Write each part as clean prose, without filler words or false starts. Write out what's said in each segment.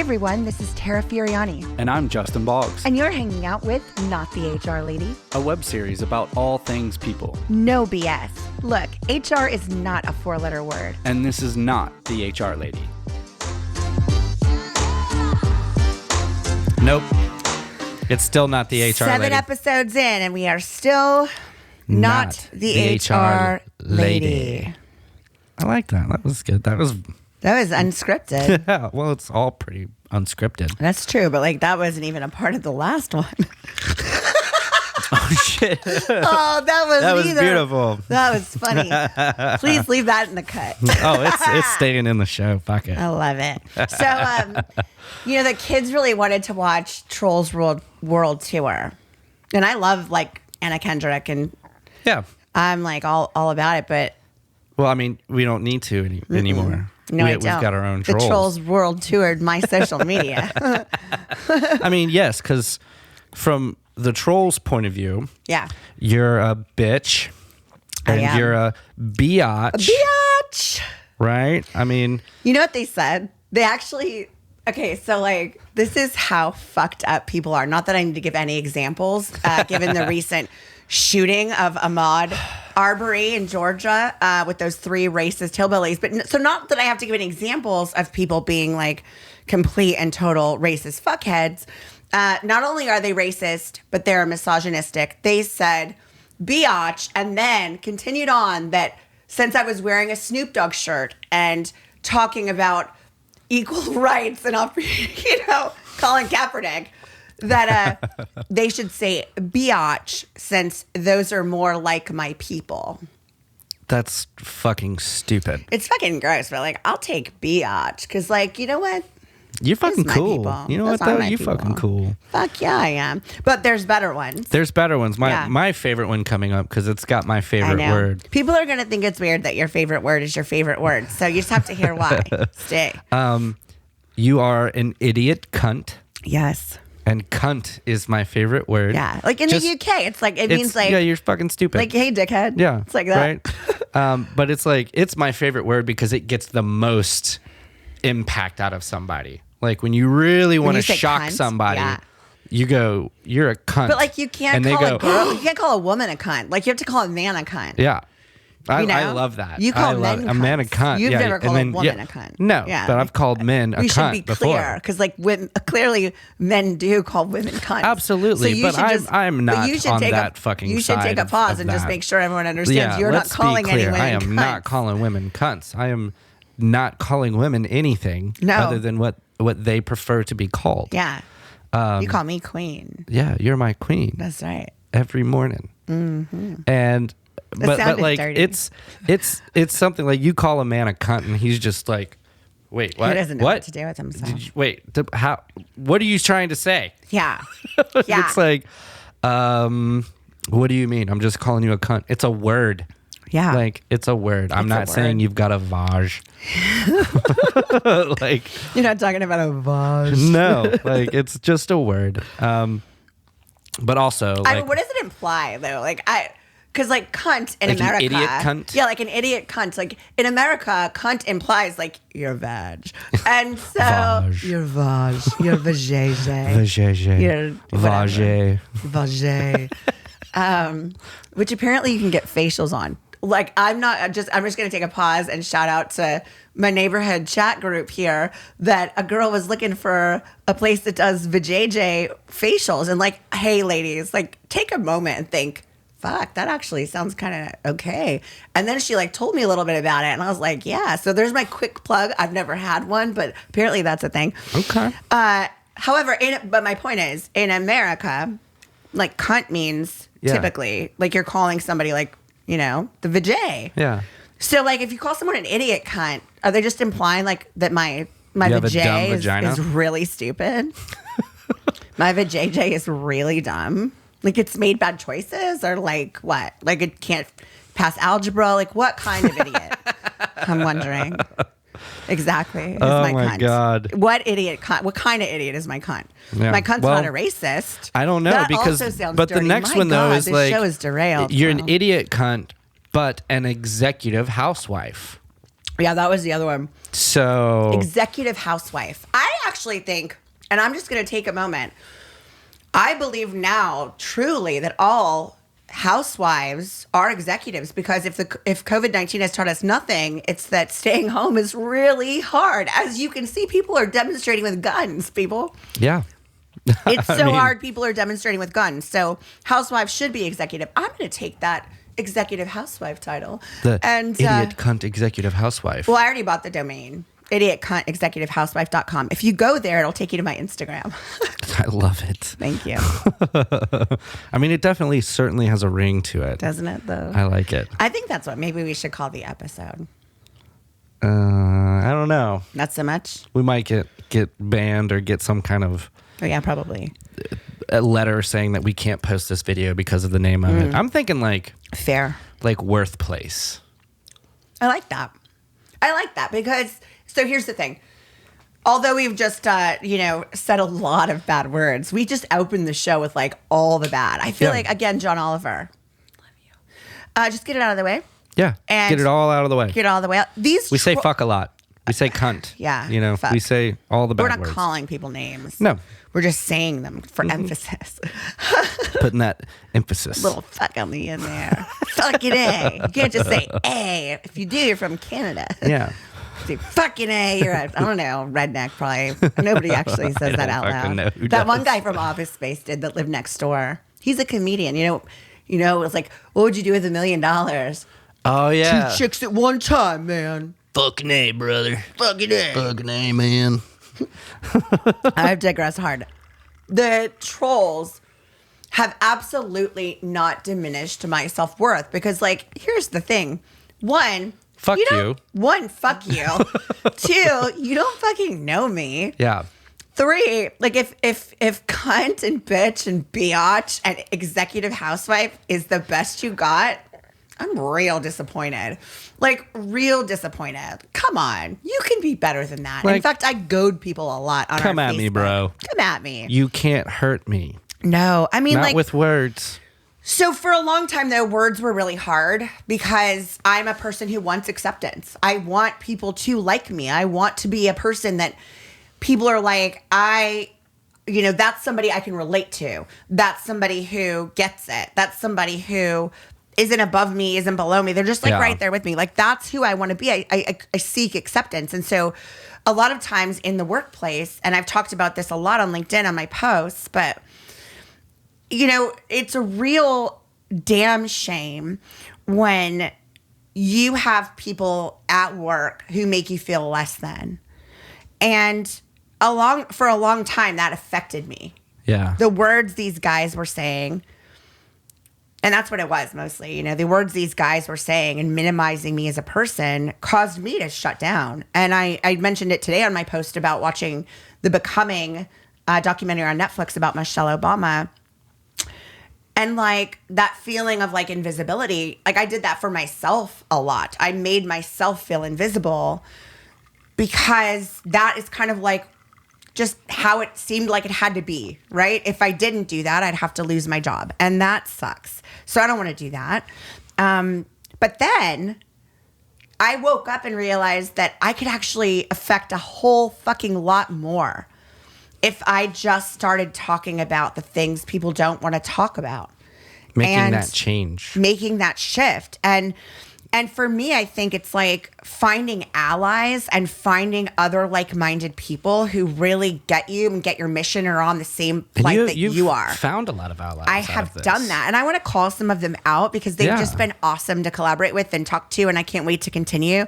everyone, this is Tara Furiani. And I'm Justin Boggs. And you're hanging out with Not the HR Lady, a web series about all things people. No BS. Look, HR is not a four-letter word. And this is not the HR Lady. Nope. It's still not the HR Lady. 7 episodes in, and we are still not the HR Lady. I like that. That was good. That was unscripted. Yeah, well, it's all pretty unscripted. That's true, but like that wasn't even a part of the last one. Oh, shit. Oh, that was beautiful. That was funny. Please leave that in the cut. Oh, it's staying in the show. Fuck it. I love it. So, the kids really wanted to watch Trolls World Tour. And I love, like, Anna Kendrick, and yeah, I'm, like, all about it, but... Well, I mean, we don't need to anymore. No, We've got our own Trolls. The Trolls World toured my social media. I mean, yes, because from the Trolls' point of view, yeah, you're a bitch, and you're a biatch. A biatch! Right? I mean... You know what they said? They actually... Okay, so, like, this is how fucked up people are. Not that I need to give any examples, given the recent shooting of Ahmaud Arbery in Georgia with those 3 racist hillbillies. But so not that I have to give any examples of people being, like, complete and total racist fuckheads. Not only are they racist, but they're misogynistic. They said, biatch, and then continued on that since I was wearing a Snoop Dogg shirt and talking about equal rights and, Colin Kaepernick, that they should say biatch since those are more like my people. That's fucking stupid. It's fucking gross, but, like, I'll take biatch because, like, you know what? You're fucking cool. People. You know Those what, though? you fucking cool. Fuck yeah, I am. But there's better ones. There's better ones. My favorite one coming up because it's got my favorite word. People are going to think it's weird that your favorite word is your favorite word. So you just have to hear why. Stay. You are an idiot cunt. Yes. And cunt is my favorite word. Yeah. Like in the UK, it's like, it means like... Yeah, you're fucking stupid. Like, hey, dickhead. Yeah. It's like that. Right? But it's like, it's my favorite word because it gets the most impact out of somebody. Like when you really want to shock somebody, you go, you're a cunt. But like you can't call a girl, you can't call a woman a cunt. Like you have to call a man a cunt. Yeah. I love that. You call men a man a cunt. You've never called a woman a cunt. No, but I've called men a cunt before. We should be clear, because like clearly men do call women cunts. Absolutely, so but I'm not on that fucking side. You should take a pause and just make sure everyone understands you're not calling any women cunts. I am not calling women cunts. I am not calling women anything other than what they prefer to be called. Yeah. You call me queen. Yeah, you're my queen. That's right. Every morning. Mm-hmm. And but like dirty. it's something like you call a man a cunt and he's just like, wait, what? He doesn't know what to do with himself. How? What are you trying to say? Yeah. Yeah. It's like, what do you mean? I'm just calling you a cunt. It's a word. Yeah. Like, it's a word. I'm not saying you've got a vaj. Like, you're not talking about a vaj. No, like, it's just a word. But also, like, I mean, what does it imply, though? Like, because, like, cunt in like America. An idiot cunt? Yeah, like an idiot cunt. Like, in America, cunt implies, like, you're vag. And so. Vaj. You're vag. You're vajayjay. Vajayjay. You're Vajay. Vajay. Which apparently you can get facials on. Like, I'm just going to take a pause and shout out to my neighborhood chat group here that a girl was looking for a place that does vajayjay facials. And like, hey, ladies, like, take a moment and think, fuck, that actually sounds kind of okay. And then she like told me a little bit about it. And I was like, yeah. So there's my quick plug. I've never had one, but apparently that's a thing. Okay. However, but my point is, in America, like cunt means typically like you're calling somebody like, the vajay. Yeah. So like if you call someone an idiot cunt, are they just implying like that my vajay is really stupid? My vajayjay is really dumb. Like it's made bad choices or like what? Like it can't pass algebra? Like what kind of idiot? I'm wondering. Exactly. Is my my cunt. God. What idiot cunt? What kind of idiot is my cunt? Yeah. My cunt's not a racist. I don't know that because also sounds but dirty. The next my one though God, is this like show is derailed. You're an idiot cunt, but an executive housewife. Yeah, that was the other one. So executive housewife. I actually think, and I'm just going to take a moment, I believe now truly that all housewives are executives, because if COVID-19 has taught us nothing, it's that staying home is really hard. As you can see, people are demonstrating with guns, people. Yeah. It's so hard. People are demonstrating with guns. So housewives should be executive. I'm going to take that executive housewife title. The idiot cunt executive housewife. Well, I already bought the domain. idiotcuntexecutivehousewife.com. If you go there, it'll take you to my Instagram. I love it. Thank you. I mean, it definitely certainly has a ring to it. Doesn't it, though? I like it. I think that's what maybe we should call the episode. I don't know. Not so much? We might get banned or get some kind of... Oh, yeah, probably. A letter saying that we can't post this video because of the name of it. I'm thinking like... Fair. Like worthplace. I like that. Because... So here's the thing. Although we've just, said a lot of bad words, we just opened the show with like all the bad. I feel like, again, John Oliver, love you. Just get it out of the way. Yeah. And get it all out of the way. Get it all the way out. We say fuck a lot. We say cunt. Yeah. Fuck. We say all the bad words. We're not calling people names. No. We're just saying them for emphasis. Putting that emphasis. Little fuck on the in there. Fucking A. You can't just say A. If you do, you're from Canada. Yeah. Say fucking A, you're a, I don't know, redneck probably. Nobody actually says that out loud. That one guy from Office Space did that lived next door. He's a comedian. It was like, what would you do with $1 million? Oh yeah. 2 chicks at one time, man. Fucking A, brother. Fucking A. Fucking A, man. I've digressed hard. The trolls have absolutely not diminished my self-worth because, like, here's the thing. One, fuck you. One, fuck you. 2, you don't fucking know me. Yeah. 3, like if cunt and bitch and biatch and executive housewife is the best you got, I'm real disappointed. Like, real disappointed. Come on. You can be better than that. Like, in fact, I goad people a lot on our Facebook. Come at me, bro. Come at me. You can't hurt me. No. I mean, not with words. So for a long time, though, words were really hard because I'm a person who wants acceptance. I want people to like me. I want to be a person that people are like, that's somebody I can relate to. That's somebody who gets it. That's somebody who isn't above me, isn't below me. They're just like right there with me. Like, that's who I want to be. I seek acceptance. And so a lot of times in the workplace, and I've talked about this a lot on LinkedIn on my posts, but it's a real damn shame when you have people at work who make you feel less than. And for a long time, that affected me. Yeah. The words these guys were saying, and that's what it was mostly, the words these guys were saying and minimizing me as a person caused me to shut down. And I mentioned it today on my post about watching the Becoming documentary on Netflix about Michelle Obama. And like that feeling of like invisibility, like I did that for myself a lot. I made myself feel invisible because that is kind of like just how it seemed like it had to be, right? If I didn't do that, I'd have to lose my job. And that sucks. So I don't want to do that. But then I woke up and realized that I could actually affect a whole fucking lot more if I just started talking about the things people don't want to talk about. Making that change. Making that shift. And for me, I think it's like finding allies and finding other like-minded people who really get you and get your mission or on the same plight that you are. You've found a lot of allies. I have done that. And I want to call some of them out because they've just been awesome to collaborate with and talk to, and I can't wait to continue.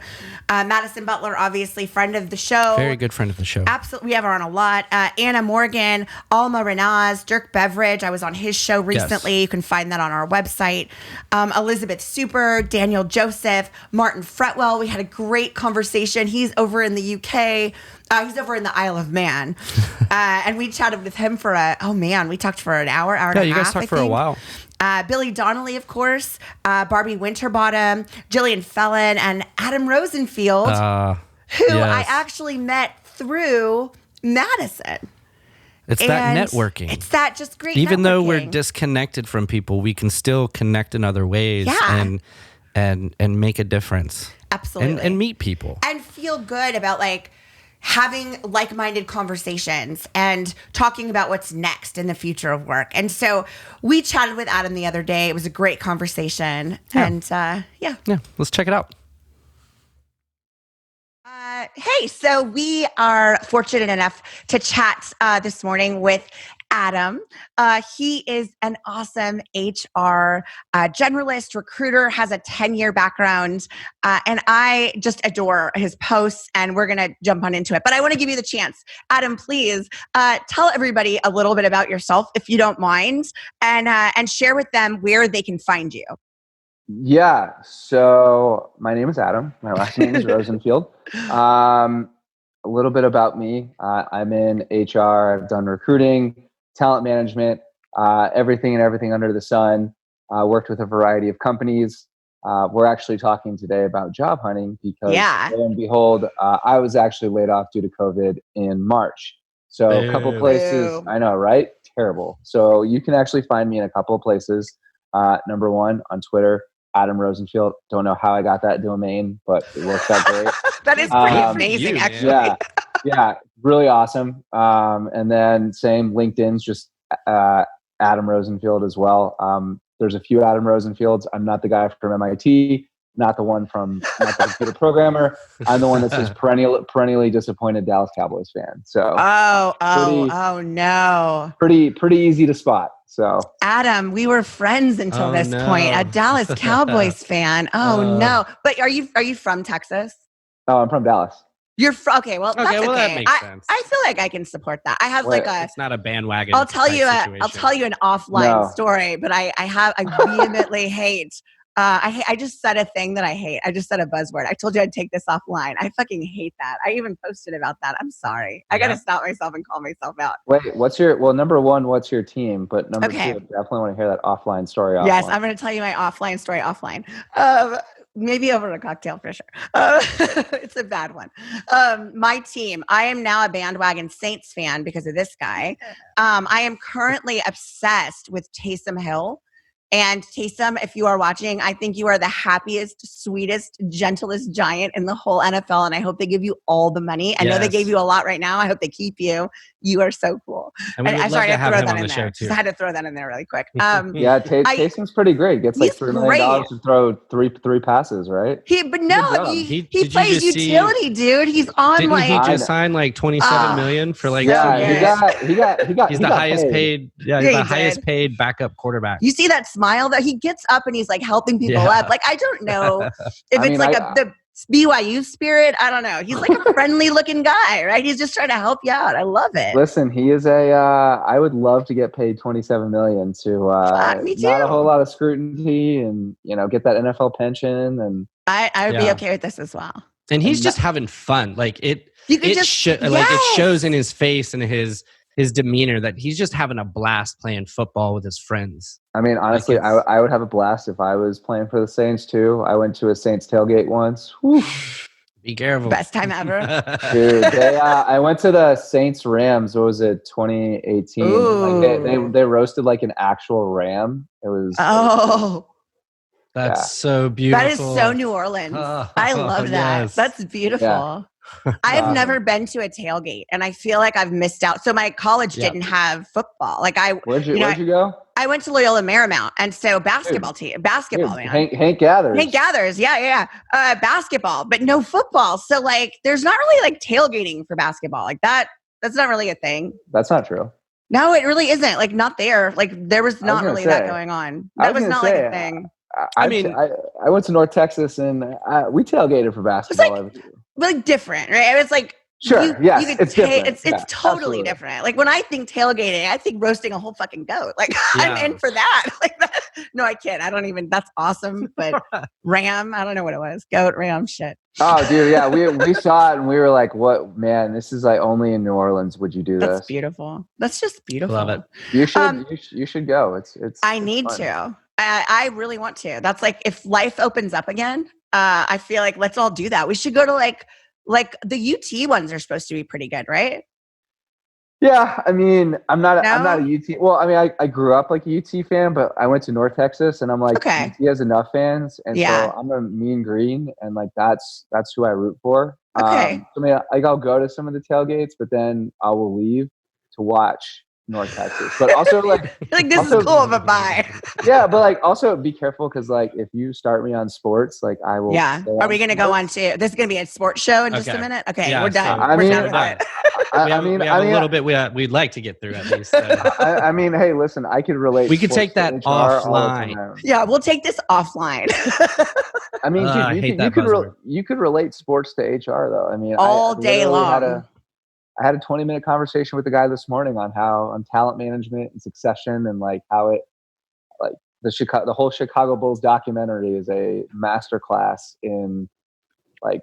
Madison Butler, obviously, friend of the show. Very good friend of the show. Absolutely. We have her on a lot. Anna Morgan, Alma Rinasz, Dirk Beveridge. I was on his show recently. Yes. You can find that on our website. Elizabeth Super, Daniel Joseph, Martin Fretwell. We had a great conversation. He's over in the UK. He's over in the Isle of Man. And we chatted with him for we talked for an hour and a half. Yeah, you guys talked for a while. Billy Donnelly, of course, Barbie Winterbottom, Jillian Phelan, and Adam Rosenfield, who I actually met through Madison. It's that networking. It's that just great Even networking. Though we're disconnected from people, we can still connect in other ways and make a difference. Absolutely. And meet people. And feel good about like, having like-minded conversations and talking about what's next in the future of work. And so we chatted with Adam the other day. It was a great conversation. Yeah. And yeah, let's check it out. Hey, so we are fortunate enough to chat this morning with Adam. He is an awesome HR generalist, recruiter, has a 10-year background, and I just adore his posts, and we're going to jump on into it. But I want to give you the chance. Adam, please tell everybody a little bit about yourself, if you don't mind, and share with them where they can find you. Yeah. So my name is Adam. My last name is Rosenfield. A little bit about me. I'm in HR. I've done recruiting, talent management, everything under the sun. Worked with a variety of companies. We're actually talking today about job hunting because lo and behold, I was actually laid off due to COVID in March. So a couple places, I know, right? Terrible. So you can actually find me in a couple of places. Number one, on Twitter, Adam Rosenfield. Don't know how I got that domain, but it works out great. That is pretty amazing, actually. Yeah, really awesome. And then same LinkedIn's just Adam Rosenfield as well. There's a few Adam Rosenfields. I'm not the guy from MIT, not the computer programmer. I'm the one that's just perennially disappointed Dallas Cowboys fan. So no. Pretty easy to spot. So Adam, we were friends until this point. A Dallas Cowboys fan. No. But are you from Texas? Oh, I'm from Dallas. You're okay. Well, that's okay. That makes sense. I feel like I can support that. I have it's not a bandwagon. I'll tell you an offline story, but I vehemently hate. I just said a thing that I hate. I just said a buzzword. I told you I'd take this offline. I fucking hate that. I even posted about that. I'm sorry. I got to stop myself and call myself out. Wait, number one, what's your team? But number two, I definitely want to hear that offline story. Yes, I'm going to tell you my offline story offline. Maybe over a cocktail for sure. It's a bad one. My team, I am now a bandwagon Saints fan because of this guy. I am currently obsessed with Taysom Hill. And Taysom, if you are watching, I think you are the happiest, sweetest, gentlest giant in the whole NFL. And I hope they give you all the money. I know they gave you a lot right now. I hope they keep you. You are so cool. And I'm sorry to have him on the show too. Just had to throw that in there really quick. Taysom's pretty great. Gets like $3 million to throw three passes, right? He plays utility, dude. He's on Didn't he just sign like $27 million for like 2 years? He got. He's the highest paid. Yeah, he's the highest paid backup quarterback. You see that smile that he gets up and he's like helping people up. Like, I don't know if it's the BYU spirit. I don't know. He's like a friendly looking guy, right? He's just trying to help you out. I love it. Listen, he is I would love to get paid $27 million to me too. Not a whole lot of scrutiny and get that NFL pension. And I would be okay with this as well. And he's just having fun. Like it shows in his face and his demeanor that he's just having a blast playing football with his friends. I mean, honestly, I would have a blast if I was playing for the Saints too. I went to a Saints tailgate once. Whew. Be careful. Best time ever. Dude, I went to the Saints Rams. What was it, 2018? Like they roasted like an actual ram. It was that's so beautiful. That is so New Orleans. I love that. Yes. That's beautiful. Yeah. I've never been to a tailgate, and I feel like I've missed out. So my college didn't have football. Like where'd you go? I went to Loyola Marymount, and so basketball, man. Hank gathers. Yeah. Basketball, but no football. So like, there's not really like tailgating for basketball like that. That's not really a thing. That's not true. No, it really isn't. Like, not there. Like, there was not really that going on. That was not like a thing. I went to North Texas and we tailgated for basketball. Like different, right? It was like it's different. It's totally different. Like when I think tailgating, I think roasting a whole fucking goat. Like I'm in for that. Like that. No, I can't. I don't even. That's awesome. But ram, I don't know what it was. Goat, ram, shit. Oh, dude, yeah. We saw it and we were like, "What, man? This is like only in New Orleans would you do this?" That's beautiful. That's just beautiful. Love it. You should go. It's. I need to. I really want to. That's like if life opens up again. I feel like let's all do that. We should go to like the UT ones are supposed to be pretty good, right? Yeah, I mean, I'm not a UT. Well, I mean, I grew up like a UT fan, but I went to North Texas, and I'm like, Okay. UT has enough fans, and Yeah. so I'm a Mean Green, and like that's who I root for. Okay. So, I mean, like I'll go to some of the tailgates, but then I will leave to watch North Texas. But also like this also, is cool, but bye. Yeah, but like also be careful because like if you start me on sports, like I will. Yeah. Are we going to go on to this? Is going to be a sports show in just a minute? Okay, yeah, we're done. So we're done with it. We have a little bit we'd like to get through at least. I mean, hey, listen, I could relate. We could take that offline. Yeah, we'll take this offline. I mean, dude, you could relate sports to HR though. I mean, all day long. I had a 20-minute conversation with the guy this morning on talent management and succession and like how it like the whole Chicago Bulls documentary is a masterclass in like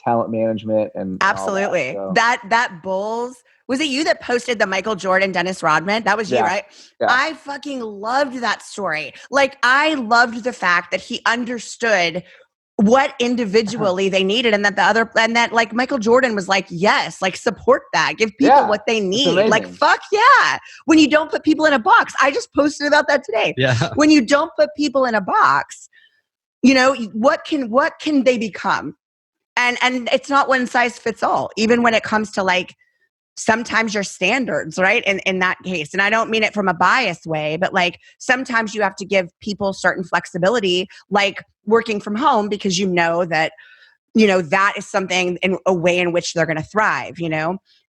talent management and absolutely all that Bulls. Was it you that posted the Michael Jordan, Dennis Rodman? That was you, right? Yeah. I fucking loved that story. Like I loved the fact that he understood what individually they needed and that like Michael Jordan was like, yes, like support that, give people what they need. Like, fuck yeah. When you don't put people in a box, I just posted about that today. Yeah. When you don't put people in a box, you know, what can they become? And it's not one size fits all, even when it comes to like, sometimes your standards, right? In that case. And I don't mean it from a biased way, but like sometimes you have to give people certain flexibility, like working from home, because you know that is something in a way in which they're going to thrive,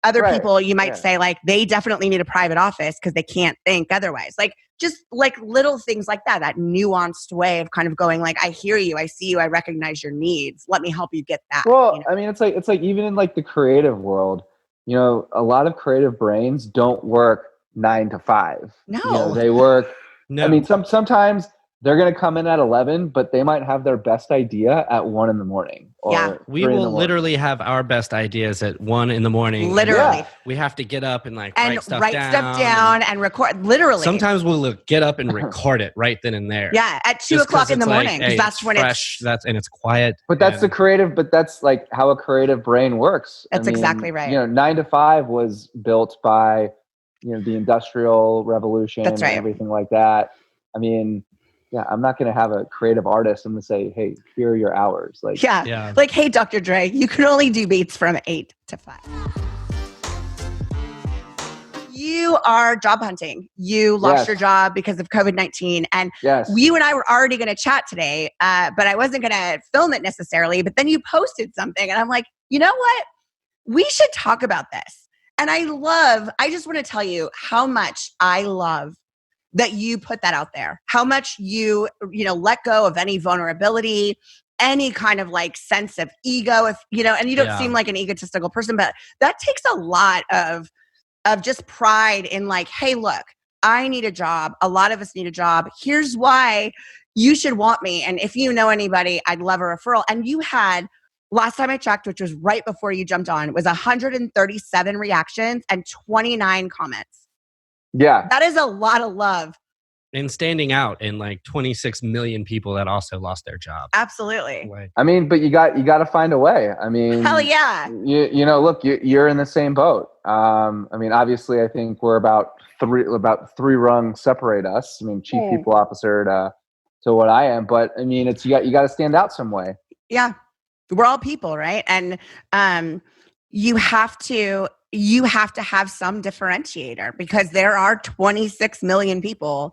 Other people, you might say like, they definitely need a private office because they can't think otherwise. Like just like little things like that nuanced way of kind of going like, I hear you, I see you, I recognize your needs. Let me help you get that. Well, I mean, it's like even in like the creative world, a lot of creative brains don't work 9 to 5. No, they work. No. I mean, sometimes they're going to come in at 11, but they might have their best idea at 1 a.m. Or we will literally have our best ideas at 1 a.m. Literally, we have to get up and like write stuff down and record. Literally, sometimes we'll get up and record it right then and there. Yeah, at 2 o'clock in the morning, because that's when fresh. And it's quiet. But that's the creative. But that's like how a creative brain works. That's exactly right. 9 to 5 was built by the Industrial Revolution. That's right. And everything like that. I mean. Yeah, I'm not going to have a creative artist. I'm going to say, hey, here are your hours. Like, yeah. Like, hey, Dr. Dre, you can only do beats from 8 to 5. You are job hunting. You lost your job because of COVID-19. And you and I were already going to chat today, but I wasn't going to film it necessarily. But then you posted something and I'm like, you know what? We should talk about this. And I just want to tell you how much I love that you put that out there, how much you let go of any vulnerability, any kind of like sense of ego, and you don't seem like an egotistical person, but that takes a lot of just pride in like, hey, look, I need a job. A lot of us need a job. Here's why you should want me. And if you know anybody, I'd love a referral. And you had, last time I checked, which was right before you jumped on, it was 137 reactions and 29 comments. Yeah. That is a lot of love. And standing out in like 26 million people that also lost their job. Absolutely. I mean, but you got to find a way. I mean, hell yeah. Look, you're in the same boat. I mean, obviously I think we're about three rungs separate us. I mean, chief people officer to what I am, but I mean, it's, you got to stand out some way. Yeah. We're all people, right? And you have to have some differentiator because there are 26 million people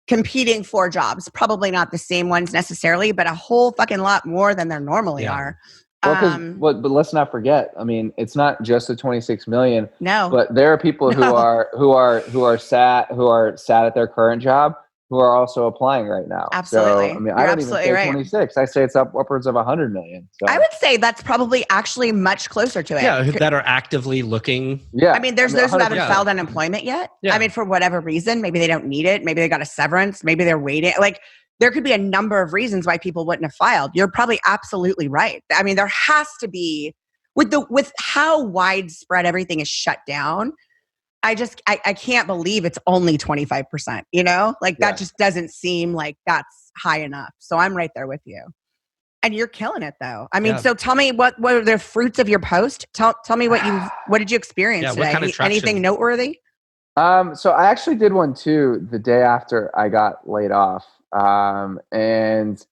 competing for jobs. Probably not the same ones necessarily, but a whole fucking lot more than there normally are. Well, but let's not forget. I mean, it's not just the 26 million. No, but there are people who are sat at their current job who are also applying right now. Absolutely. So, I mean, I don't even say 26. I say it's upwards of 100 million. So. I would say that's probably actually much closer to it. Yeah, that are actively looking. Yeah. I mean, there's those who haven't filed unemployment yet. Yeah. I mean, for whatever reason, maybe they don't need it. Maybe they got a severance. Maybe they're waiting. Like, there could be a number of reasons why people wouldn't have filed. You're probably absolutely right. I mean, there has to be, with how widespread everything is shut down, I can't believe it's only 25%, that just doesn't seem like that's high enough. So I'm right there with you. And you're killing it though. I mean, so tell me what are the fruits of your post? Tell me what did you experience today? What kind of traction? Anything noteworthy? So I actually did one too the day after I got laid off. And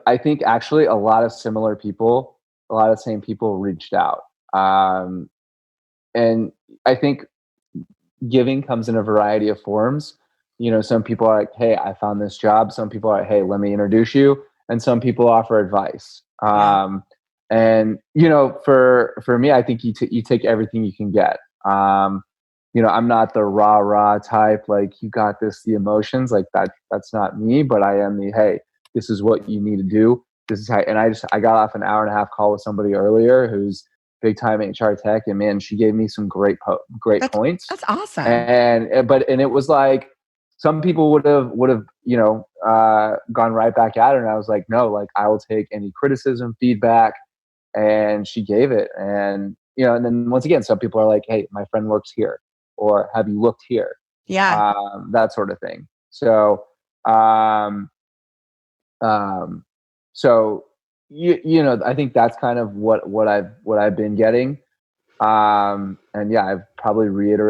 I think actually a lot of same people reached out. And I think giving comes in a variety of forms. Some people are like, hey, I found this job. Some people are like, hey, let me introduce you. And some people offer advice. And, for me, I think you take everything you can get. I'm not the rah type, like you got this, the emotions like that. That's not me, but I am hey, this is what you need to do. This is how, and I got off an 1.5-hour call with somebody earlier who's big time HR tech. And man, she gave me some great points. That's awesome. And it was like, some people would have, gone right back at her. And I was like, no, like I will take any criticism, feedback. And she gave it. And, and then once again, some people are like, hey, my friend works here, or have you looked here? Yeah. That sort of thing. So, I think that's kind of what I've been getting. And yeah, I've probably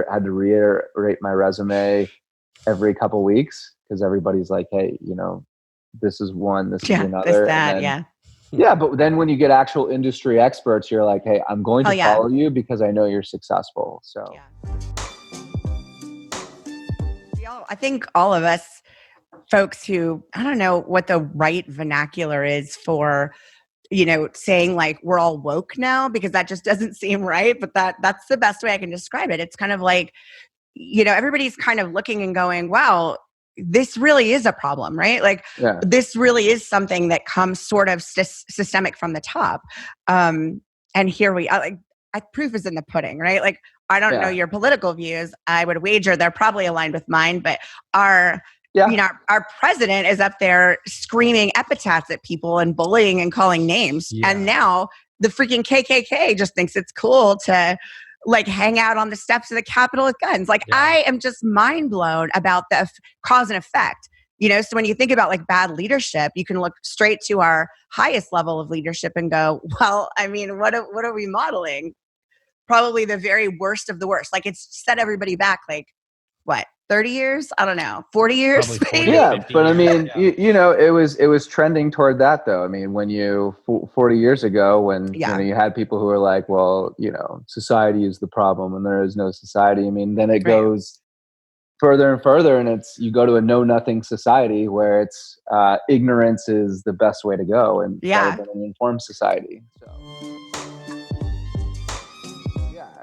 had to reiterate my resume every couple weeks because everybody's like, hey, this is one, this is another. This, that, yeah, but then when you get actual industry experts, you're like, hey, I'm going to follow you because I know you're successful. So I think all of us folks who, I don't know what the right vernacular is for, saying like we're all woke now, because that just doesn't seem right. But that's the best way I can describe it. It's kind of like, everybody's kind of looking and going, wow, this really is a problem, right? Like this really is something that comes sort of systemic from the top. And here we are, proof is in the pudding, right? Like, I don't know your political views. I would wager they're probably aligned with mine, but our president is up there screaming epithets at people and bullying and calling names. Yeah. And now the freaking KKK just thinks it's cool to like hang out on the steps of the Capitol with guns. Like I am just mind blown about the cause and effect. So when you think about like bad leadership, you can look straight to our highest level of leadership and go, well, I mean, what are we modeling? Probably the very worst of the worst. Like it's set everybody back like, what, 30 years? I don't know, 40 years? 40, yeah, but I mean, it was trending toward that though. I mean, when 40 years ago, when you had people who were like, well, society is the problem and there is no society. I mean, then it goes further and further, and you go to a know-nothing society where it's ignorance is the best way to go, and rather than an informed society. So.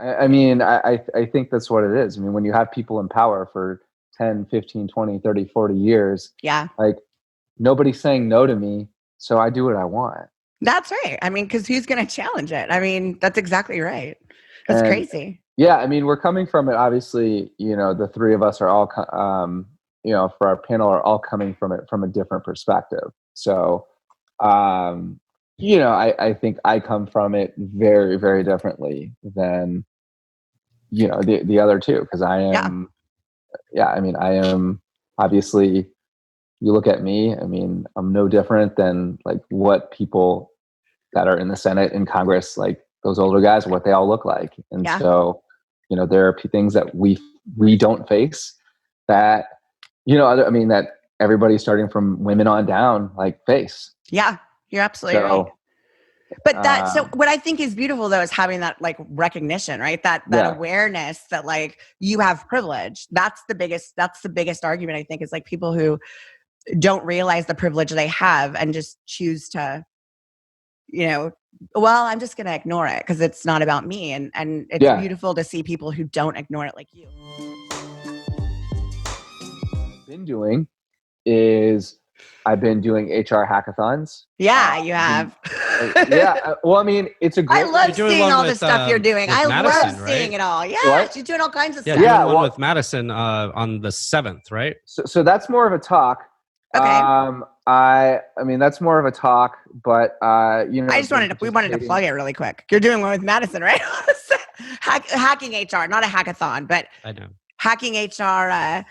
I mean, I think that's what it is. I mean, when you have people in power for 10, 15, 20, 30, 40 years, like nobody's saying no to me, so I do what I want. That's right. I mean, because who's going to challenge it? I mean, that's exactly right. That's crazy. Yeah, I mean, we're coming from it. Obviously, the three of us are all, for our panel, are all coming from it from a different perspective. So, I think I come from it very, very differently than, the other two, because I am, I mean, I am obviously, you look at me, I mean, I'm no different than like what people that are in the Senate and Congress, like those older guys, what they all look like. And so, there are things that we don't face that, I mean, that everybody starting from women on down, like face. Yeah, you're absolutely right. But so what I think is beautiful though is having that like recognition, right? That awareness that like you have privilege. That's the biggest argument I think is like people who don't realize the privilege they have and just choose to, well, I'm just going to ignore it because it's not about me. And it's beautiful to see people who don't ignore it like you. Been doing is I've been doing HR hackathons. Yeah, you have. Well, I mean, it's a great. I love seeing all the stuff you're doing. I Madison, love seeing it all. Yeah, what? she's doing all kinds of stuff. Yeah, one with Madison on the 7th, right? So that's more of a talk. Okay. I mean, that's more of a talk, but I just we wanted to plug it really quick. You're doing one with Madison, right? Hacking HR, not a hackathon, but I know. Hacking HR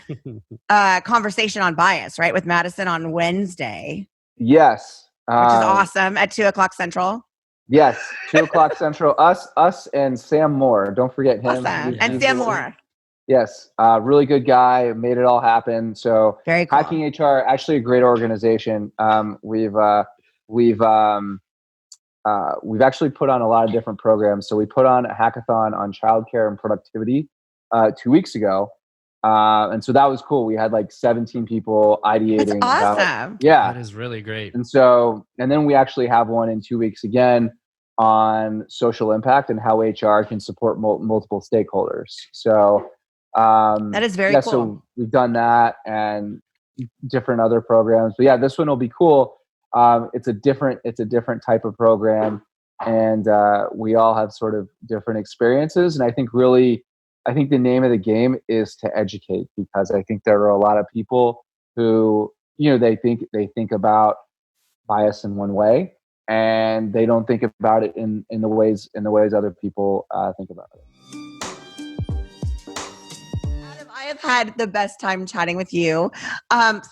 conversation on bias, right? With Madison on Wednesday. Yes. which is awesome at 2:00 Central. Yes, 2:00 Central. Us, and Sam Moore. Don't forget him. Awesome. And Sam Moore. Yes, really good guy. Made it all happen. So very cool. Hacking HR, actually a great organization. We've actually put on a lot of different programs. So we put on a hackathon on childcare and productivity 2 weeks ago. And so that was cool. We had like 17 people ideating. That's awesome. Yeah. That is really great. And then we actually have one in 2 weeks again on social impact and how HR can support multiple stakeholders. So that is very cool. So we've done that and different other programs. But yeah, this one will be cool. It's a different type of program, and we all have sort of different experiences. And I think the name of the game is to educate, because I think there are a lot of people who, they think about bias in one way, and they don't think about it in the ways other people think about it. Adam, I have had the best time chatting with you.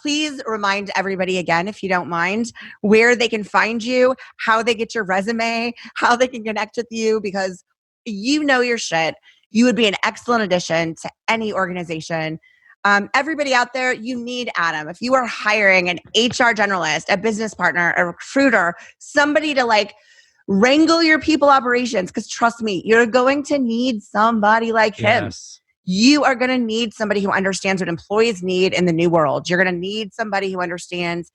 Please remind everybody again, if you don't mind, where they can find you, how they get your resume, how they can connect with you, because you know your shit. You would be an excellent addition to any organization. Everybody out there, you need Adam. If you are hiring an HR generalist, a business partner, a recruiter, somebody to like wrangle your people operations, because trust me, you're going to need somebody like him. Yes. You are going to need somebody who understands what employees need in the new world. You're going to need somebody who understands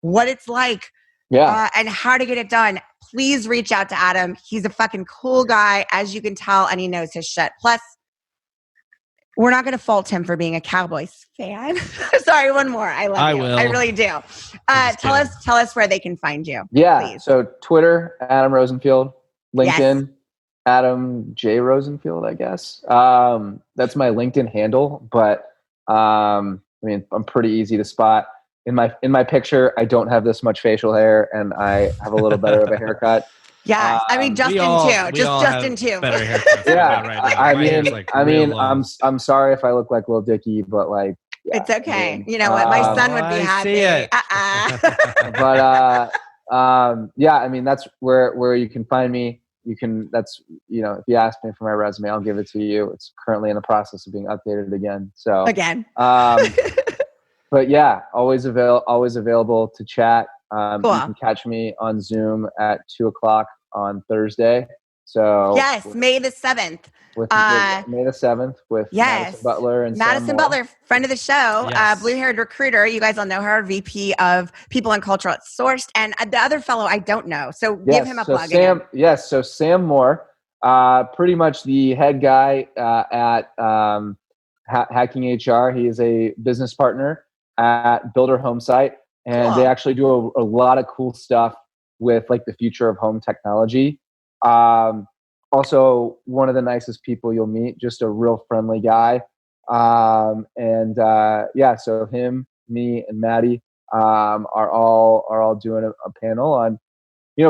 what it's like and how to get it done. Please reach out to Adam. He's a fucking cool guy, as you can tell, and he knows his shit. Plus, we're not going to fault him for being a Cowboys fan. Sorry, one more. I love you. Will. I really do. Tell us where they can find you. Yeah. Please. So Twitter, Adam Rosenfield. LinkedIn, Adam J. Rosenfield, I guess. That's my LinkedIn handle, but I'm pretty easy to spot. In my picture, I don't have this much facial hair, and I have a little better of a haircut. Yeah, Justin too. Just Justin too. Better haircuts. Right now. I'm sorry if I look like Lil Dicky, but like, it's okay. You know what? My son would be happy. But that's where you can find me. If you ask me for my resume, I'll give it to you. It's currently in the process of being updated again. So again. But yeah, always available to chat. Cool. You can catch me on Zoom at 2:00 on Thursday. So yes, May the 7th. With May the 7th with Madison Butler and Madison Butler, friend of the show, blue-haired recruiter. You guys all know her, VP of People and Culture at Sourced, and the other fellow I don't know. So give him a plug. So Sam Moore, pretty much the head guy at Hacking HR. He is a business partner at Builder Home Site, and they actually do a lot of cool stuff with like the future of home technology. Also one of the nicest people you'll meet, just a real friendly guy. So him, me, and Maddie are all doing a panel on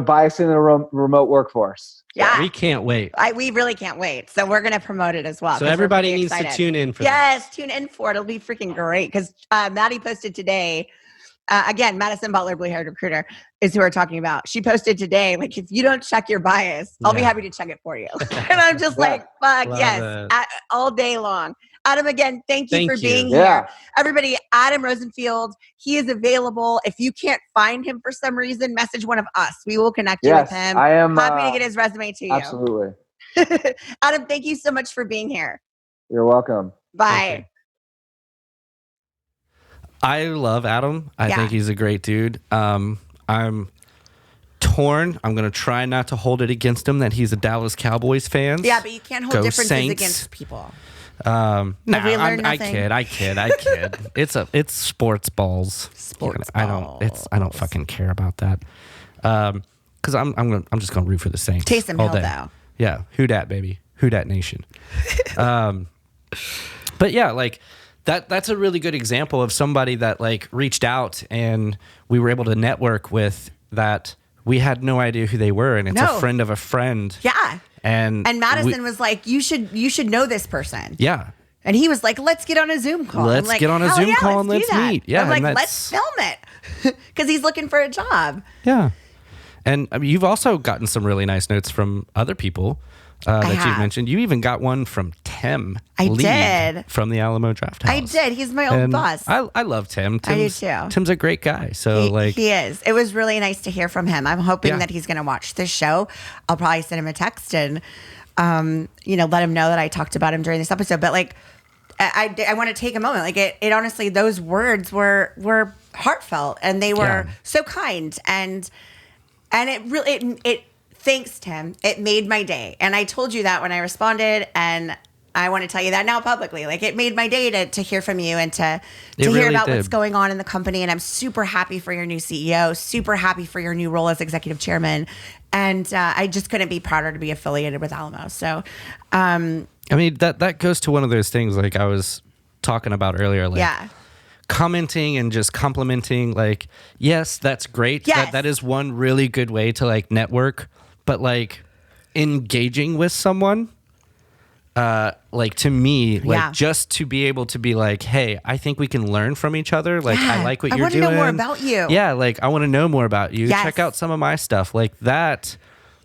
bias in the remote workforce. Yeah, we can't wait. We really can't wait. So we're going to promote it as well. So everybody needs to tune in for that. Tune in for it. It'll be freaking great, because Maddie posted today. Again, Madison Butler, blue-haired recruiter, is who we're talking about. She posted today, like, if you don't check your bias, I'll be happy to check it for you. And I'm just like, fuck, yes, all day long. Adam, again, thank you for being here. Everybody, Adam Rosenfield, he is available. If you can't find him for some reason, message one of us. We will connect you with him. I am happy to get his resume to you. Absolutely. Adam, thank you so much for being here. You're welcome. Bye. I love Adam. I think he's a great dude. I'm torn. I'm going to try not to hold it against him that he's a Dallas Cowboys fan. Yeah, but you can't hold differences against people. I kid. It's sports balls. I don't fucking care about that. Because I'm just going to root for the Saints. Taysom Hill, though. Yeah. Who dat, baby? Who dat nation? But yeah, like, that's a really good example of somebody that like reached out and we were able to network with, that we had no idea who they were, and it's a friend of a friend. Yeah. And Madison was like, you should know this person. Yeah. And he was like, let's get on a Zoom call. Let's get on a Zoom call and let's meet. Yeah, I'm like, let's film it. Because he's looking for a job. Yeah. And I mean, you've also gotten some really nice notes from other people that you've mentioned. You even got one from Tim. I did. From the Alamo Draft House. I did. He's my old boss. I love Tim. I do too. Tim's a great guy. So he is. It was really nice to hear from him. I'm hoping that he's going to watch this show. I'll probably send him a text and, let him know that I talked about him during this episode. But like, I want to take a moment. Like it honestly, those words were heartfelt and they were so kind and it really, it thanks Tim. It made my day. And I told you that when I responded, and I want to tell you that now publicly. Like it made my day to hear from you and to hear about what's going on in the company. And I'm super happy for your new CEO, super happy for your new role as executive chairman. And I just couldn't be prouder to be affiliated with Alamo. So, I mean, that goes to one of those things like I was talking about earlier. Like, commenting and just complimenting, like, yes, that's great. Yes. That is one really good way to like network, but like engaging with someone, like to me, like just to be able to be like, hey, I think we can learn from each other. Like, I like what you're doing. I want to know more about you. Yeah, like I want to know more about you. Yes. Check out some of my stuff. Like that.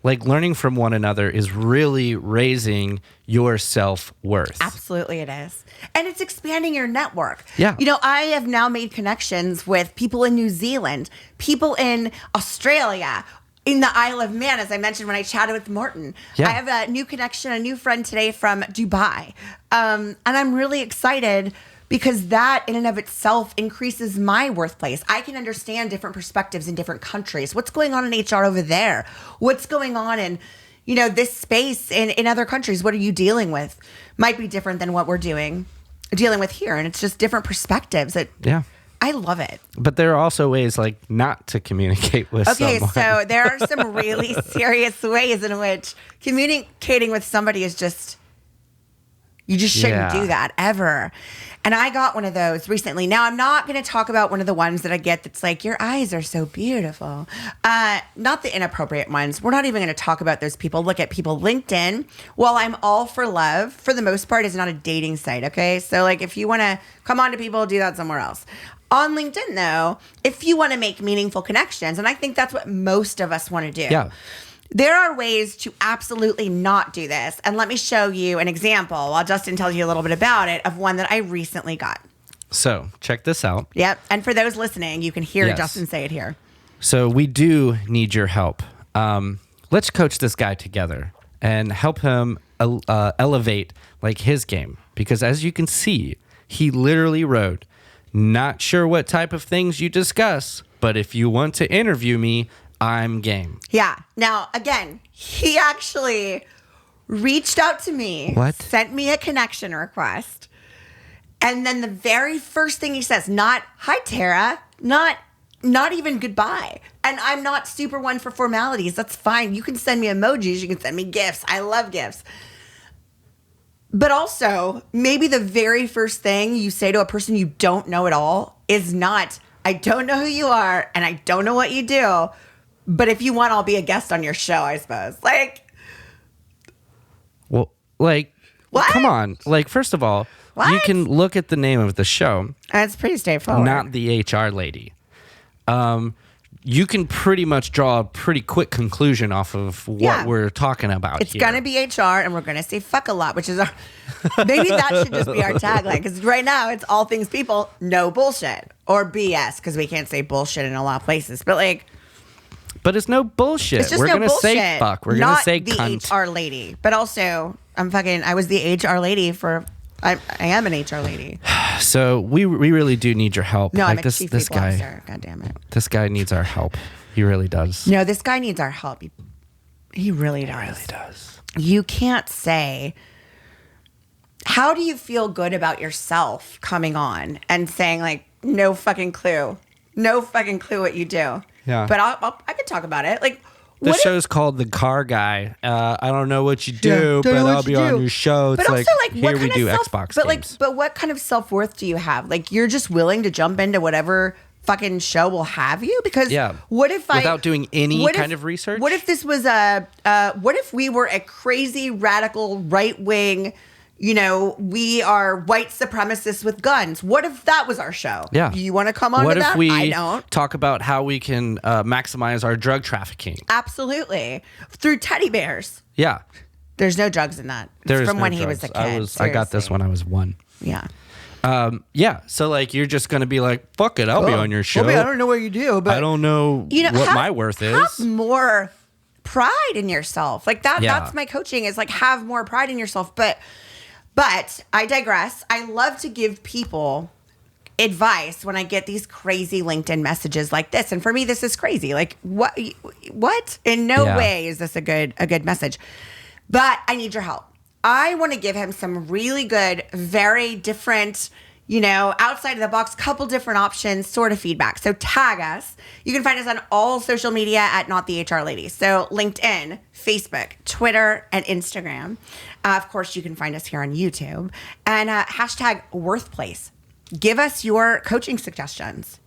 Like learning from one another is really raising your self-worth. Absolutely it is. And it's expanding your network. Yeah. I have now made connections with people in New Zealand, people in Australia, in the Isle of Man, as I mentioned when I chatted with Morton. Yeah. I have a new connection, a new friend today from Dubai. And I'm really excited because that in and of itself increases my worthplace. I can understand different perspectives in different countries. What's going on in HR over there? What's going on in, this space in other countries? What are you dealing with? Might be different than what we're dealing with here. And it's just different perspectives. I love it. But there are also ways like not to communicate with someone. Okay, so there are some really serious ways in which communicating with somebody is just, you just shouldn't do that ever. And I got one of those recently. Now, I'm not going to talk about one of the ones that I get that's like, your eyes are so beautiful. Not the inappropriate ones. We're not even going to talk about those people. Look at people. LinkedIn, while I'm all for love, for the most part, is not a dating site, okay? So, like, if you want to come on to people, do that somewhere else. On LinkedIn, though, if you want to make meaningful connections, and I think that's what most of us want to do. Yeah. There are ways to absolutely not do this. And let me show you an example while Justin tells you a little bit about it of one that I recently got. So check this out. Yep. And for those listening, you can hear Justin say it here. So we do need your help. Let's coach this guy together and help him elevate like his game. Because as you can see, he literally wrote, not sure what type of things you discuss, but if you want to interview me, I'm game. Yeah. Now, again, he actually reached out to me, sent me a connection request, and then the very first thing he says, not, hi, Tara, not even goodbye. And I'm not super one for formalities. That's fine. You can send me emojis. You can send me gifts. I love gifts. But also, maybe the very first thing you say to a person you don't know at all is not, I don't know who you are, and I don't know what you do, but if you want, I'll be a guest on your show, I suppose. Like, well, like, what? Come on. Like, first of all, you can look at the name of the show. It's pretty straightforward. Not the HR lady. You can pretty much draw a pretty quick conclusion off of what we're talking about. It's going to be HR, and we're going to say fuck a lot, which is maybe that should just be our tagline. Because right now, it's all things people, no bullshit. Or BS, because we can't say bullshit in a lot of places. But like... But it's no bullshit. It's just we're going to say fuck. We're going to say cunt. Not the HR lady. But also, I was the HR lady for... I am an HR lady. So we really do need your help. No, like I'm a chief people officer. God damn it. This guy needs our help. He really does. No, this guy needs our help. He really does. He really does. You can't say... How do you feel good about yourself coming on and saying like, no fucking clue. No fucking clue what you do. Yeah. But I could talk about it. Like, the show's called The Car Guy. I don't know what you do, but I'll be on your show. It's but also, like here we do Xbox games. But what kind of self-worth do you have? Like, you're just willing to jump into whatever fucking show will have you? Because what if without doing any kind of research? What if this was what if we were a crazy, radical, right-wing, we are white supremacists with guns. What if that was our show? Yeah. Do you want to come on what to that? What if we I don't. talk about how we can maximize our drug trafficking? Absolutely. Through teddy bears. Yeah. There's no drugs in that. It's from when he was a kid. I got this when I was 1. Yeah. Yeah. So like, you're just going to be like, fuck it. I'll be on your show. Well, I don't know what you do, but I don't know what my worth is. Have more pride in yourself. Like that. Yeah. That's my coaching is like, have more pride in yourself. But I digress. I love to give people advice when I get these crazy LinkedIn messages like this. And for me, this is crazy. Like what? In no way is this a good message, but I need your help. I want to give him some really good, very different, outside of the box, couple different options, sort of feedback. So tag us. You can find us on all social media at Not the HR Lady. So LinkedIn, Facebook, Twitter, and Instagram. Of course, you can find us here on YouTube. And hashtag worthplace. Give us your coaching suggestions.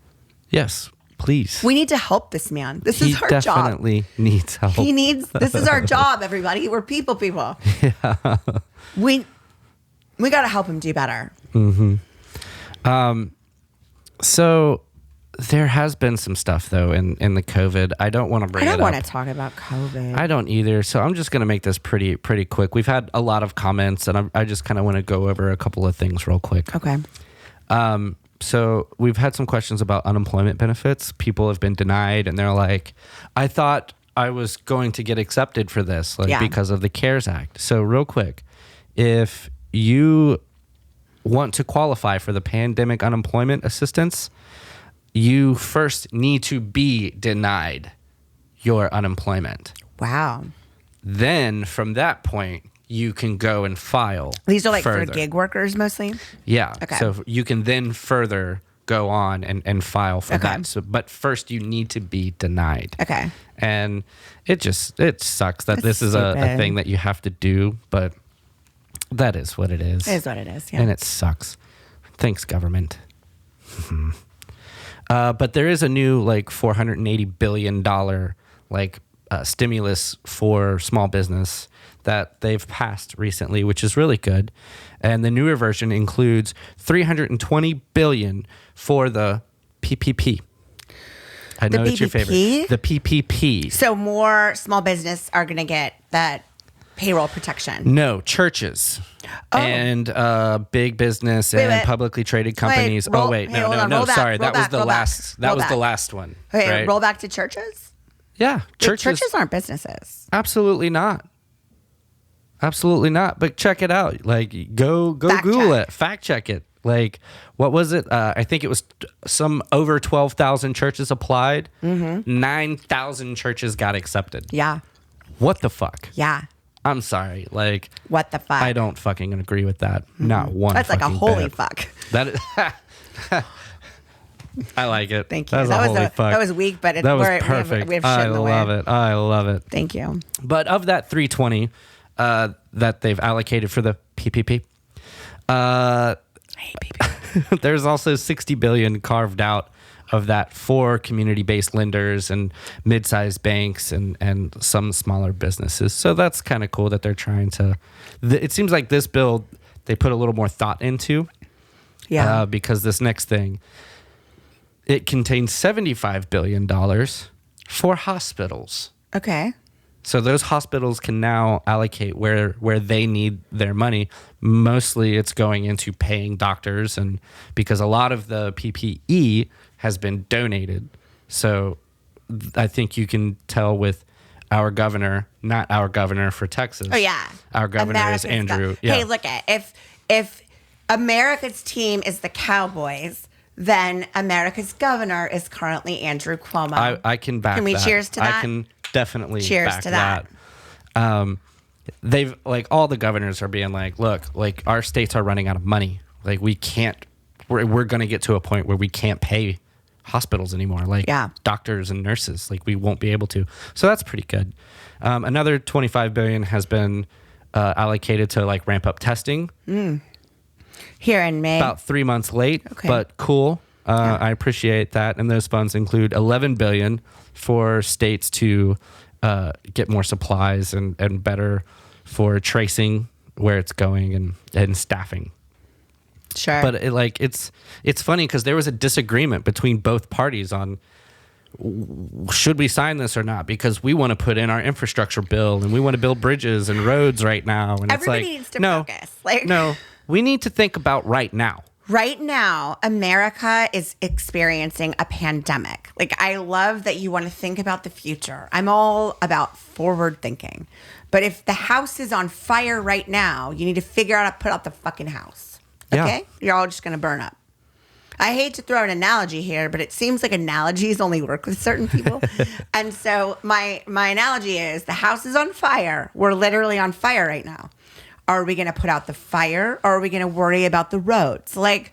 Yes, please. We need to help this man. This is our job. He definitely needs help. This is our job, everybody. We're people. Yeah. We got to help him do better. Mm-hmm. So there has been some stuff though in the COVID. I don't want to bring it up. I don't want to talk about COVID. I don't either. So I'm just going to make this pretty quick. We've had a lot of comments and I just kind of want to go over a couple of things real quick. Okay. So we've had some questions about unemployment benefits. People have been denied and they're like, I thought I was going to get accepted for this because of the CARES Act. So real quick, if you want to qualify for the pandemic unemployment assistance, you first need to be denied your unemployment. Wow. Then from that point, you can go and file. These are like further. for gig workers mostly? Yeah. Okay. So you can then further go on and file for that. So, but first you need to be denied. Okay. And it sucks that this is a thing that you have to do, but that is what it is. It is what it is, yeah. And it sucks. Thanks, government. But there is a new $480 billion stimulus for small business that they've passed recently, which is really good. And the newer version includes $320 billion for the PPP. I know it's your favorite. The PPP. So more small business are going to get that payroll protection. No, churches and big business and publicly traded companies. No. Sorry, that was the last. That was the last one. Okay, right? Roll back to churches. Yeah, churches aren't businesses. Absolutely not. Absolutely not. But check it out. Go Google it. Fact check it. What was it? I think it was some over 12,000 churches applied. 9,000 churches got accepted. Yeah. What the fuck? Yeah. I'm sorry. What the fuck? I don't fucking agree with that. Not one. That's like a holy bit. fuck. That is, I like it. Thank you. That was a holy fuck. That was weak, but that was perfect. We have shit in the way. I love it. Thank you. But of that 320 that they've allocated for the PPP, there's also 60 billion carved out of that for community-based lenders and mid-sized banks and some smaller businesses. So that's kind of cool that they're trying to. It seems like this bill they put a little more thought into. Yeah. Because this next thing, it contains $75 billion for hospitals. Okay. So those hospitals can now allocate where they need their money. Mostly it's going into paying doctors, and because a lot of the PPE has been donated. So I think you can tell with our governor, not our governor for Texas. Oh yeah. Our governor America's is Andrew. Yeah. Hey, look if America's team is the Cowboys, then America's governor is currently Andrew Cuomo. I can back that. Can we cheers to that? I can definitely cheers back to that. They've all the governors are being look, our states are running out of money. We can't, we're going to get to a point where we can't pay hospitals anymore. Doctors and nurses, we won't be able to. So that's pretty good. Another $25 billion has been allocated to ramp up testing. Here in May. About 3 months late, but cool. I appreciate that. And those funds include $11 billion for states to get more supplies and better for tracing where it's going and staffing. Sure. But it's funny because there was a disagreement between both parties on should we sign this or not, because we want to put in our infrastructure bill and we want to build bridges and roads right now. And everybody needs to focus. No, we need to think about right now. Right now, America is experiencing a pandemic. Like, I love that you want to think about the future. I'm all about forward thinking. But if the house is on fire right now, you need to figure out how to put out the fucking house. Okay? Yeah. You're all just going to burn up. I hate to throw an analogy here, but it seems like analogies only work with certain people. And so my analogy is the house is on fire. We're literally on fire right now. Are we going to put out the fire, or are we going to worry about the roads? Like,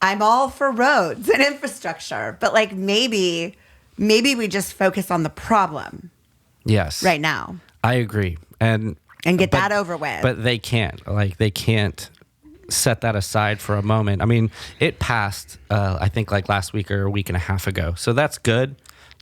I'm all for roads and infrastructure, but like maybe we just focus on the problem. Yes. Right now. I agree. And get that over with. But they can't. They can't set that aside for a moment. I mean, it passed, I think like last week or a week and a half ago. So that's good,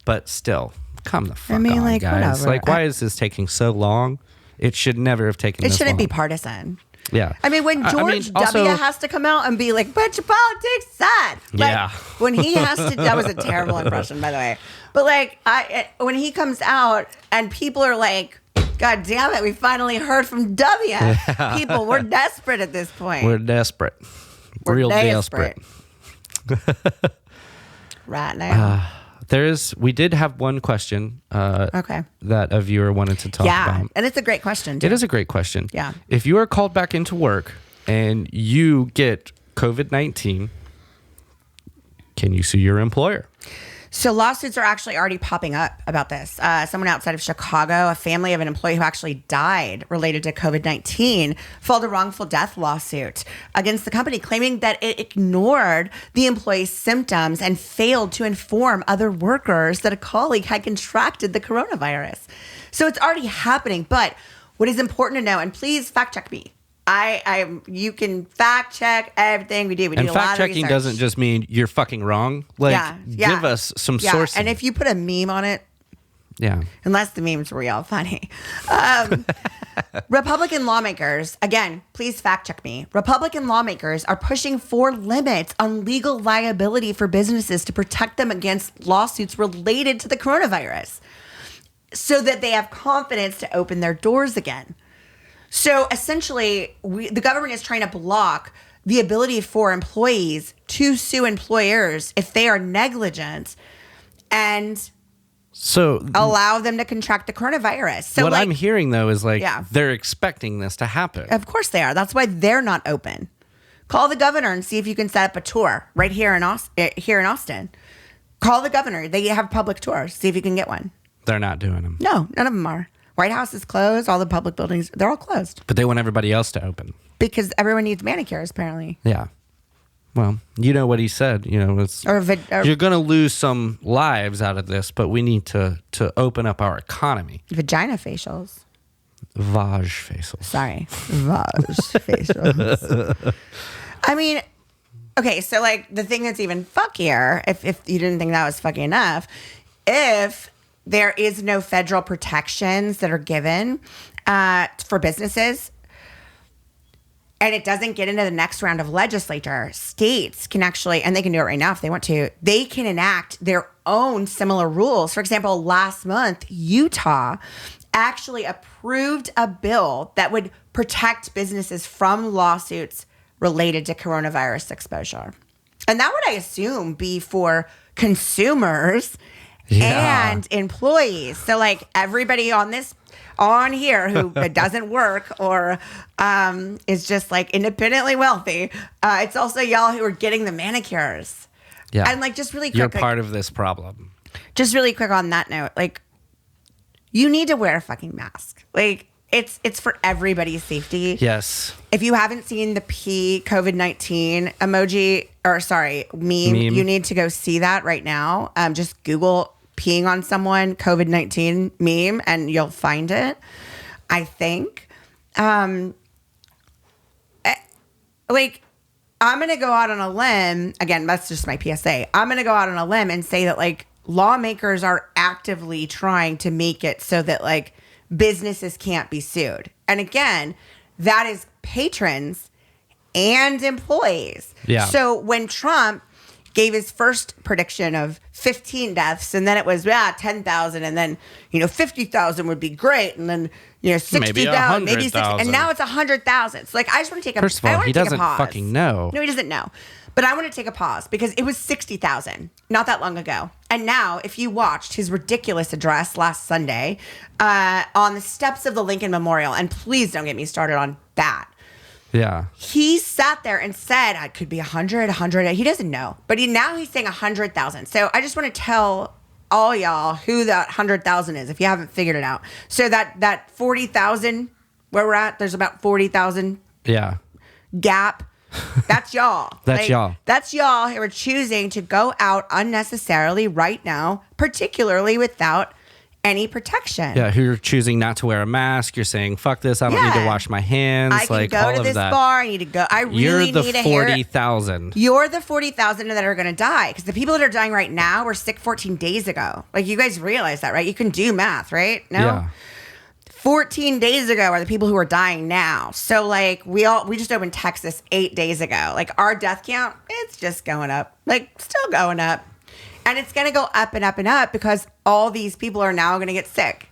but still, come the fuck on, guys. Whatever. Like, why is this taking so long? It should never have taken this long. It shouldn't be partisan. Yeah. I mean, when George W. has to come out and be like, "But your politics sad." Like, when he has to, that was a terrible impression, by the way. But like, when he comes out and people are like, "God damn it, we finally heard from W." Yeah. People, we're desperate at this point. We're desperate. Real desperate. Right now. We did have one question that a viewer wanted to talk about. Yeah, and it's a great question, too. It is a great question. Yeah. If you are called back into work and you get COVID-19, can you sue your employer? So lawsuits are actually already popping up about this. Someone outside of Chicago, a family of an employee who actually died related to COVID-19, filed a wrongful death lawsuit against the company, claiming that it ignored the employee's symptoms and failed to inform other workers that a colleague had contracted the coronavirus. So it's already happening. But what is important to know, and please fact check me. You can fact check everything we do. We do a lot of research. And fact checking doesn't just mean you're fucking wrong. Give us some sources. And if you put a meme on it, unless the meme's real funny. Republican lawmakers, again, please fact check me. Republican lawmakers are pushing for limits on legal liability for businesses to protect them against lawsuits related to the coronavirus, so that they have confidence to open their doors again. So essentially, the government is trying to block the ability for employees to sue employers if they are negligent and allow them to contract the coronavirus. So what I'm hearing, though, is they're expecting this to happen. Of course they are. That's why they're not open. Call the governor and see if you can set up a tour right here in Austin. Call the governor. They have public tours. See if you can get one. They're not doing them. No, none of them are. White House is closed. All the public buildings, they're all closed. But they want everybody else to open. Because everyone needs manicures, apparently. Yeah. Well, you know what he said. You're going to lose some lives out of this, but we need to open up our economy. Vagina facials. Vag facials. Sorry. Vag facials. I mean, okay, so the thing that's even fuckier, if you didn't think that was fucking enough, if there is no federal protections that are given for businesses, and it doesn't get into the next round of legislature, states can actually, and they can do it right now if they want to, they can enact their own similar rules. For example, last month, Utah actually approved a bill that would protect businesses from lawsuits related to coronavirus exposure. And that would, I assume, be for consumers and employees. So everybody on here who doesn't work or is just independently wealthy, it's also y'all who are getting the manicures. Yeah. And just really quick, you're part of this problem. Just really quick on that note, you need to wear a fucking mask. It's for everybody's safety. Yes. If you haven't seen the COVID-19 emoji, meme, you need to go see that right now. Just Google peeing on someone, COVID-19 meme, and you'll find it, I think. I'm going to go out on a limb. Again, that's just my PSA. I'm going to go out on a limb and say that lawmakers are actively trying to make it so that businesses can't be sued. And again, that is patrons and employees. Yeah. So when Trump gave his first prediction of 15 deaths, and then it was 10,000, and then 50,000 would be great, and then 60,000, maybe 60, and now it's 100,000. So I just want to take a first of all, he doesn't fucking know. No, he doesn't know. But I want to take a pause because it was 60,000 not that long ago. And now, if you watched his ridiculous address last Sunday on the steps of the Lincoln Memorial, and please don't get me started on that. Yeah. He sat there and said, it could be 100. He doesn't know. But now he's saying 100,000. So I just want to tell all y'all who that 100,000 is if you haven't figured it out. So that 40,000 where we're at, there's about 40,000 gap. That's y'all. That's y'all. That's y'all who are choosing to go out unnecessarily right now, particularly without any protection. Yeah, who you're choosing not to wear a mask. You're saying, fuck this, I don't need to wash my hands. I can go to this bar. I need to go. I really need to hear. You're the 40,000. You're the 40,000 that are going to die. Because the people that are dying right now were sick 14 days ago. You guys realize that, right? You can do math, right? No? Yeah. 14 days ago are the people who are dying now. So we just opened Texas 8 days ago. Our death count, it's just going up. Still going up. And it's going to go up and up and up because all these people are now going to get sick.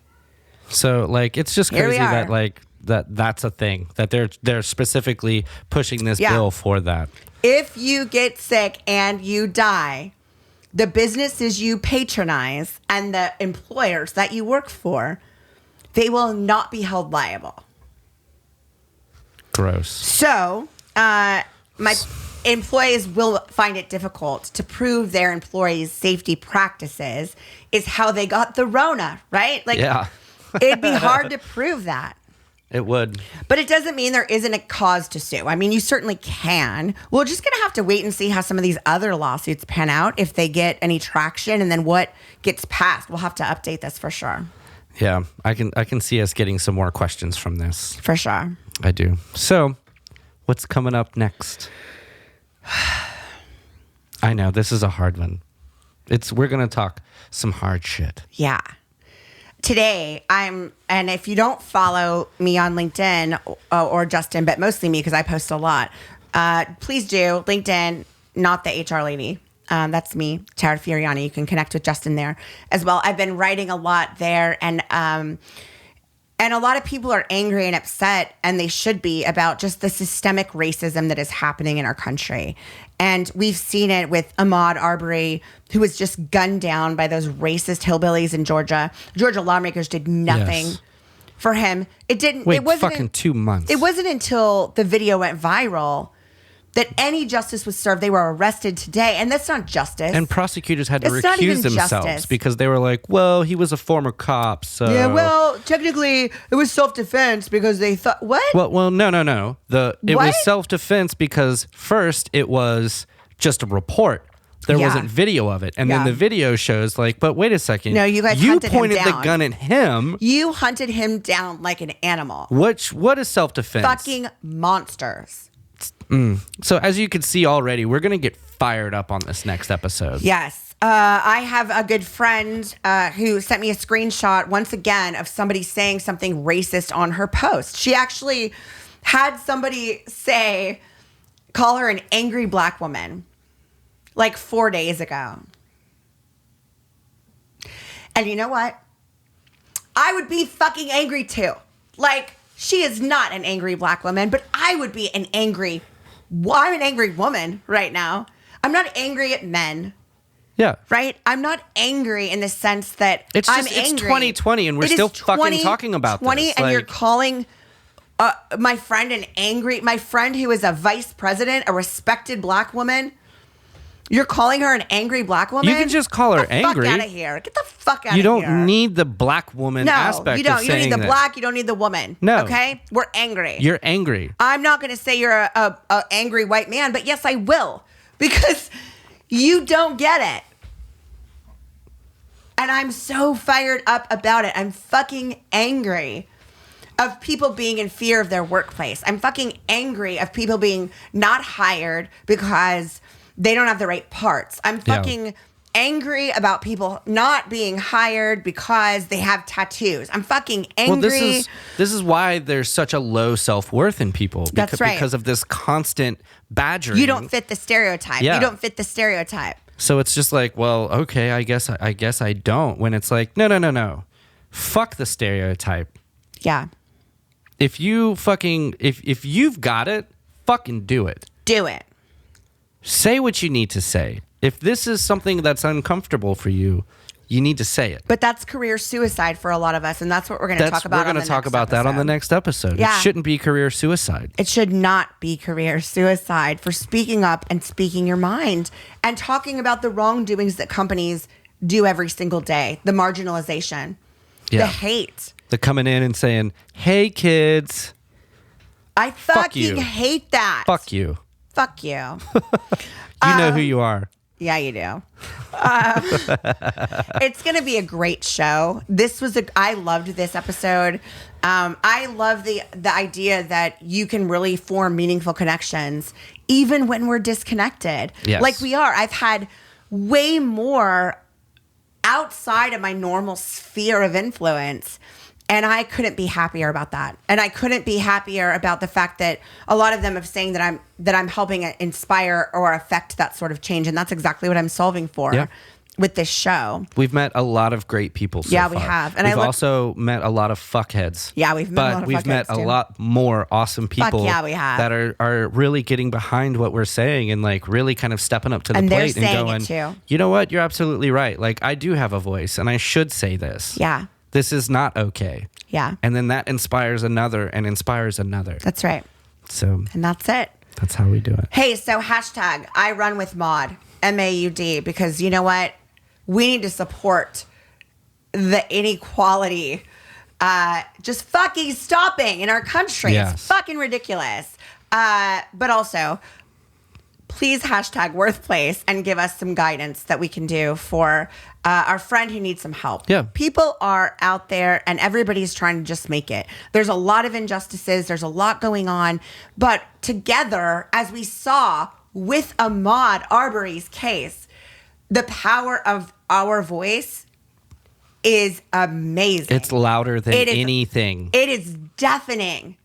So it's just crazy that that's a thing, that they're specifically pushing this bill for that. If you get sick and you die, the businesses you patronize and the employers that you work for, they will not be held liable. Gross. So, my employees will find it difficult to prove their employees' safety practices is how they got the Rona, right? It'd be hard to prove that. It would. But it doesn't mean there isn't a cause to sue. I mean, you certainly can. We're just going to have to wait and see how some of these other lawsuits pan out, if they get any traction, and then what gets passed. We'll have to update this for sure. Yeah, I can see us getting some more questions from this. For sure. I do. So, what's coming up next? I know, this is a hard one. We're going to talk some hard shit. Yeah. Today, and if you don't follow me on LinkedIn or Justin, but mostly me because I post a lot, please do. LinkedIn, not the HR lady. That's me, Tara Fioriani. You can connect with Justin there as well. I've been writing a lot there, and a lot of people are angry and upset, and they should be, about just the systemic racism that is happening in our country. And we've seen it with Ahmaud Arbery, who was just gunned down by those racist hillbillies in Georgia. Georgia lawmakers did nothing for him. It wasn't 2 months. It wasn't until the video went viral that any justice was served. They were arrested today, and that's not justice. And prosecutors had to recuse themselves because they were like, well, he was a former cop, so... Yeah, well, technically, it was self-defense because they thought... What? Well, no. It was self-defense because first it was just a report. There wasn't video of it. And then the video shows but wait a second. No, you guys hunted him down. You pointed the gun at him. You hunted him down like an animal. What is self-defense? Fucking monsters. So as you can see already, we're going to get fired up on this next episode. Yes. I have a good friend who sent me a screenshot once again of somebody saying something racist on her post. She actually had somebody call her an angry black woman 4 days ago. And you know what? I would be fucking angry too. She is not an angry black woman, but I would be I'm an angry woman right now. I'm not angry at men. Yeah. Right? I'm not angry in the sense that it's 2020 and we're still fucking talking about this. And you're calling my friend my friend who is a vice president, a respected black woman. You're calling her an angry black woman? You can just call her angry. Get the fuck out of here. Get the fuck out of here. You don't need the black woman aspect. You don't. You don't need the that. Black. You don't need the woman. No. Okay? We're angry. You're angry. I'm not going to say you're a angry white man, but yes, I will. Because you don't get it. And I'm so fired up about it. I'm fucking angry of people being in fear of their workplace. I'm fucking angry of people being not hired because they don't have the right parts. I'm fucking angry about people not being hired because they have tattoos. I'm fucking angry. Well, this is why there's such a low self-worth in people. That's right. Because of this constant badgering. You don't fit the stereotype. Yeah. You don't fit the stereotype. So it's just like, well, okay, I guess I don't. When it's like, no. Fuck the stereotype. Yeah. If you've got it, fucking do it. Do it. Say what you need to say. If this is something that's uncomfortable for you, you need to say it. But that's career suicide for a lot of us, and that's what we're going to talk about. We're going to talk about that on the next episode. Yeah. It shouldn't be career suicide. It should not be career suicide for speaking up and speaking your mind and talking about the wrongdoings that companies do every single day. The marginalization, the hate. The coming in and saying, "Hey, kids, I fucking hate that. Fuck you. Fuck you." You know who you are. Yeah, you do. It's going to be a great show. I loved this episode. I love the idea that you can really form meaningful connections even when we're disconnected. Yes. Like we are. I've had way more outside of my normal sphere of influence. And I couldn't be happier about that. And I couldn't be happier about the fact that a lot of them have saying that I'm helping inspire or affect that sort of change. And that's exactly what I'm solving for with this show. We've met a lot of great people so far. We have. And we've also met a lot of fuckheads. Yeah, we've met a lot of fuckheads. But we've met a lot more awesome people we have. that are really getting behind what we're saying and like really kind of stepping up to the plate and going, it too. You know what? You're absolutely right. Like I do have a voice and I should say this. Yeah. This is not okay. Yeah. And then that inspires another and inspires another. That's right. So. And that's it. That's how we do it. Hey, so hashtag I run with Maud, MAUD, because you know what? We need to support the inequality just fucking stopping in our country. Yes. It's fucking ridiculous. But also, please hashtag worthplace and give us some guidance that we can do for our friend who needs some help. Yeah. People are out there and everybody's trying to just make it. There's a lot of injustices. There's a lot going on. But together, as we saw with Ahmaud Arbery's case, the power of our voice is amazing. It's louder than anything. It is deafening.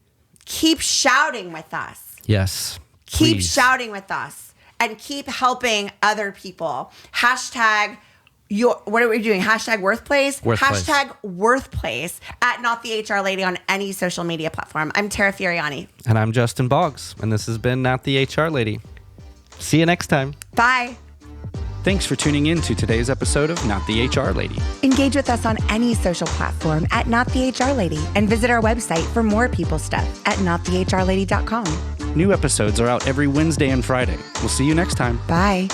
Keep shouting with us. Yes. Keep please. shouting with us and keep helping other people. Hashtag what are we doing? Hashtag worthplace. Hashtag worthplace at Not the HR Lady on any social media platform. I'm Tara Fioriani. And I'm Justin Boggs. And this has been Not the HR Lady. See you next time. Bye. Thanks for tuning in to today's episode of Not the HR Lady. Engage with us on any social platform at Not the HR Lady and visit our website for more people stuff at notthehrlady.com. New episodes are out every Wednesday and Friday. We'll see you next time. Bye.